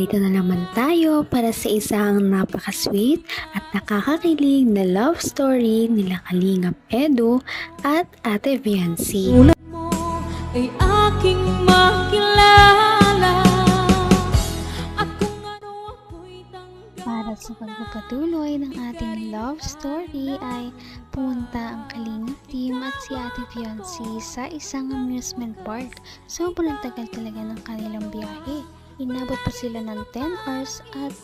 Nandito na naman tayo para sa isang napaka-sweet at nakakakilig na love story nila Kalingap Edu at Ate Viancy. Tulad mo ay aking makilala at kung ano ako'y tanggap. Para sa pagpapatuloy ng ating love story ay pumunta ang Kalingap team at si Ate Viancy sa isang amusement park. Sobrang tagal talaga ng kanilang biyahe. Inabot pa sila ng 10 hours at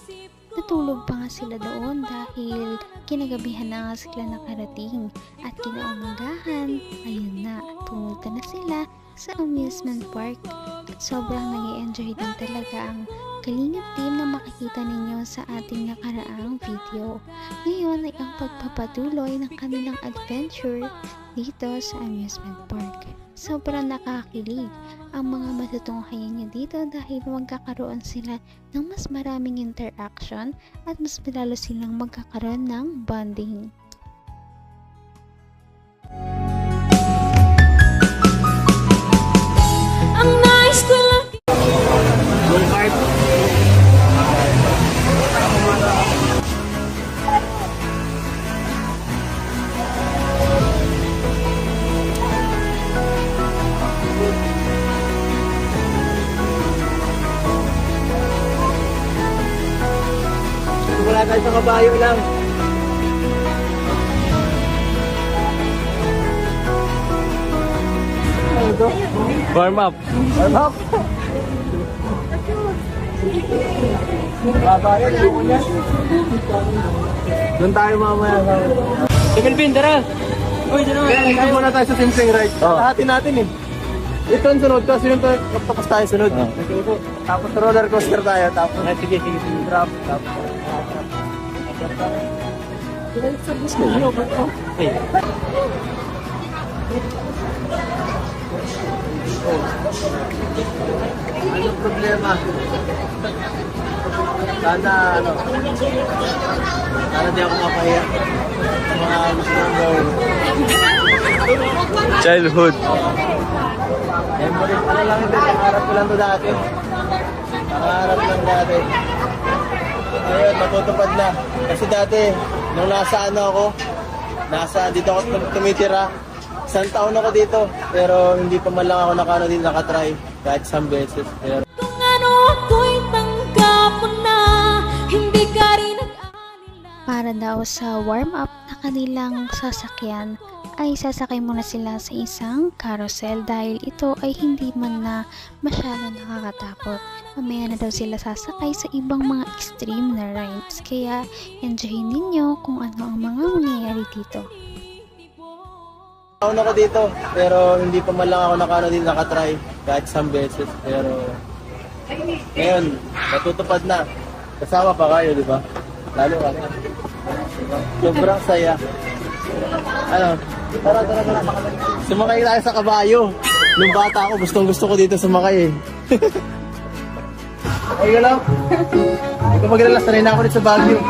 natulog pa nga sila doon dahil kinagabihan na nga sila nakarating. At kinaumagahan, ayun na, pumunta na sila sa amusement park. At sobrang nag-i-enjoy din talaga ang Kalingap team na makikita ninyo sa ating nakaraang video. Ngayon ay ang pagpapatuloy ng kanilang adventure dito sa amusement park. Sobrang nakakakilig ang mga matutunghayan niya dito dahil magkakaroon sila ng mas maraming interaction at mas lalo silang magkakaroon ng bonding. Ang nais ko lang Wala tayo sa kabayo lang. Warm up. Warm up. Kabayo, ayoko niya. Doon tayo mamaya. Pilipin, tara! Uy, dyan naman. Kaya ikaw muna tayo sa simpleng ride. Lahatin natin eh. Ito ang sunod kasi yung tapos tayo sunod. Tapos roller coaster tayo. Tapos sige. Drop. Tapos anong problema? Sana di ako mapahiya sa mga gusto kong gawin. Childhood. Memory, lang ito, pangarap ko lang ito dati. Pangarap lang dati. Ngayon, matutupad na. Kasi dati, nung dito ako tumitira. Isang taon ako dito, pero hindi pa man lang ako nakatry kahit isang beses. Pero kung ano ako'y tanggap mo na, hindi ka rin nag-alala. Para daw sa warm-up na kanilang sasakyan ay sasakay muna sila sa isang carousel dahil ito ay hindi man na masyado nakakatakot. Mamaya na daw sila sasakay sa ibang mga extreme na rides kaya enjoy ninyo kung ano ang mga mangyayari dito. taon ako dito, pero hindi pa man lang ako nakatry kahit isang beses. Pero ngayon, natutupad na. Kasama pa kayo, di ba? Lalo ka. Sobrang saya. Tara. Sumakay tayo sa kabayo. Nung bata ako, gustong-gusto ko dito sumakay eh. Okay ka lang? Ikaw maglala, sanay na ako dito sa Baguio.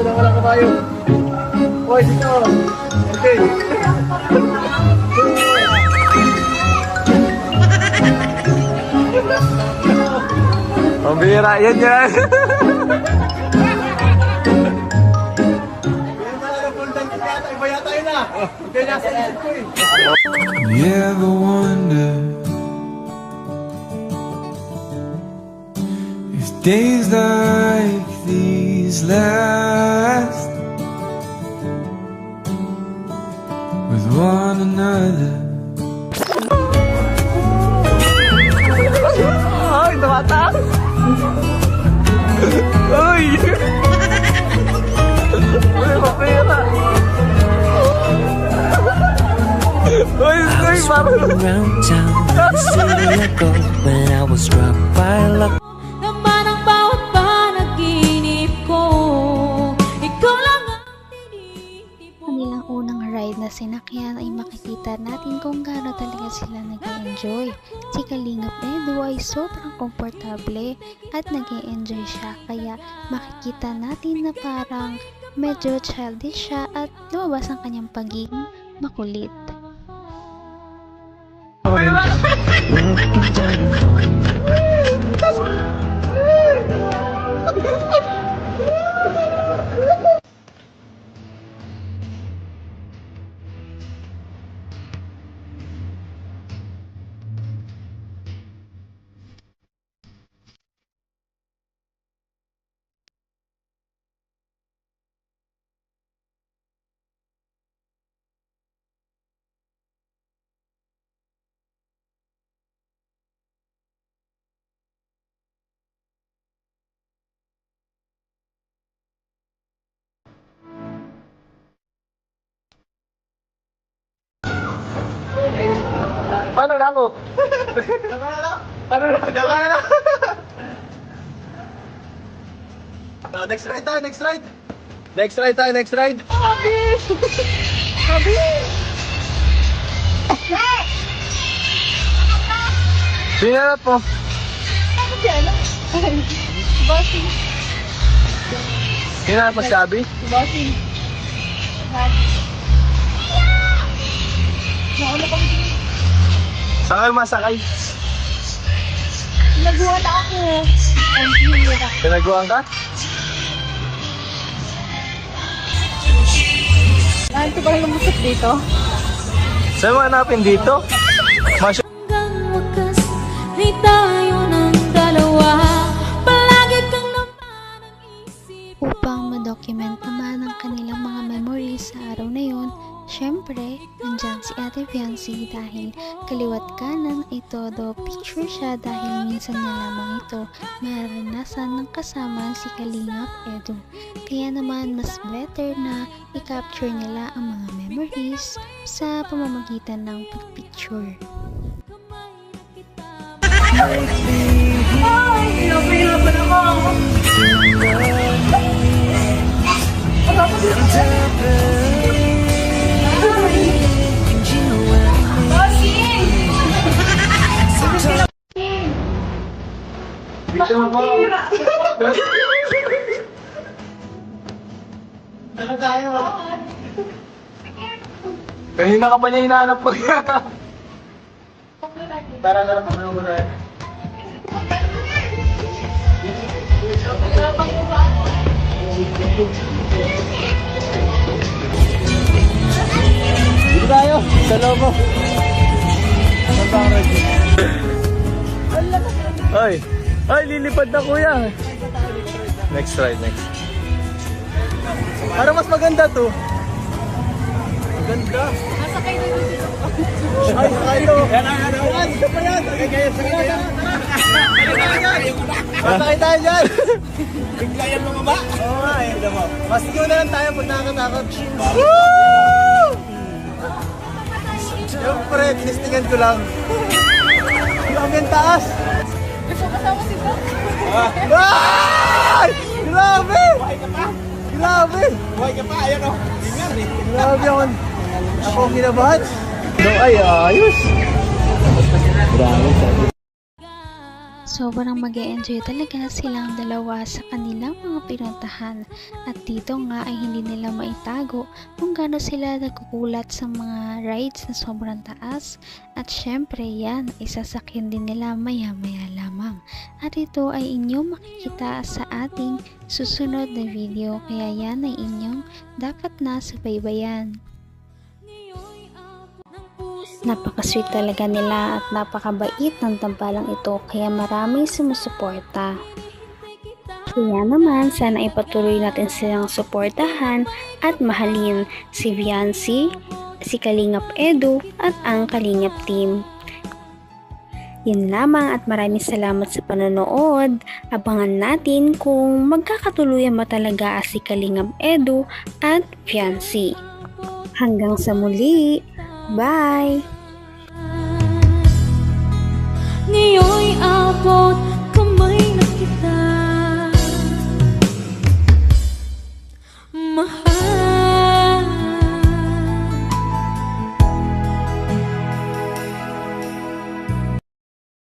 Wala kabayo. Hoy, dito. Okay. Pambira, yan yan. You ever wonder if days like these last with one another? Ay, tumataas! Uy! Uy, mapira! Uy, parang... Around town, the city I go when I was struck by luck. Naman ang bawat panaginip ko, ikaw lang ang tinitipon. Kanilang unang ride na sinakyan ay makikita natin kung gaano talaga sila nag-enjoy. Si Kalingap Edu ay sobrang komportable at nag-enjoy siya kaya makikita natin na parang medyo childish siya at lumabas ang kanyang pagiging makulit. Paano na ako? Paano na? Next ride tayo, next ride! Next ride tayo, next ride! Sinarap po. Sinarap mo sabi? Saan kayo masakay? Nagawa na ako. Pinaguan ka? Ito ba yung musok dito? Saan mo hanapin dito? Hanggang wakas ay tayo ng dalawa. Palagi kang naman ang isip. Upang ma-document naman ang kanilang mga memories sa araw na yon, syempre, nandyan si Ate Fiancé dahil kaliwat kanan ay todo picture siya dahil minsan na lamang ito maranasan ng kasama si Kalingap Edu. Kaya naman mas better na i-capture nila ang mga memories sa pamamagitan ng picture. Kanina ka pa niya hinahanap ko. Tara na lang kami muna. Dito tayo, sa lobo. Saan ba ang ride? Ay! Ay, lilipad na kuya! Next ride, next. Parang mas maganda to. Ganda! Ay, kayo. Yan, ito pa yan. Sakay tayo dyan. Bigla yan lumaba. Oo nga eh. Mas ikaw na lang tayo pag nakakatakot. Woo! Siyempre, tinistingan ko lang. Grabe ang taas. Gusto kasama si Bob? Ay! Grabe! Grabe! Buhay ka pa, ayan o. Ingat eh. Grabe yun. Ako ang kinabahan. No, ay, ayos. Grabe, sabi. Sobrang mag-e-enjoy talaga silang dalawa sa kanilang mga pinuntahan at dito nga ay hindi nila maitago kung gaano sila nagkukulat sa mga rides na sobrang taas at syempre yan ay sasakyan din nila maya-maya lamang at ito ay inyong makikita sa ating susunod na video kaya yan ay inyong dapat na subaybayan. Napaka-sweet talaga nila at napakabait ng tambalang ito kaya maraming sumusuporta. Kaya naman sana ipatuloy natin silang suportahan at mahalin si Fiancé, si Kalingap Edu at ang Kalingap team. Yun lamang at maraming salamat sa panonood. Abangan natin kung magkakatuluyan ba talaga si Kalingap Edu at Fiancé. Hanggang sa muli! Bye! Ngayon'y abot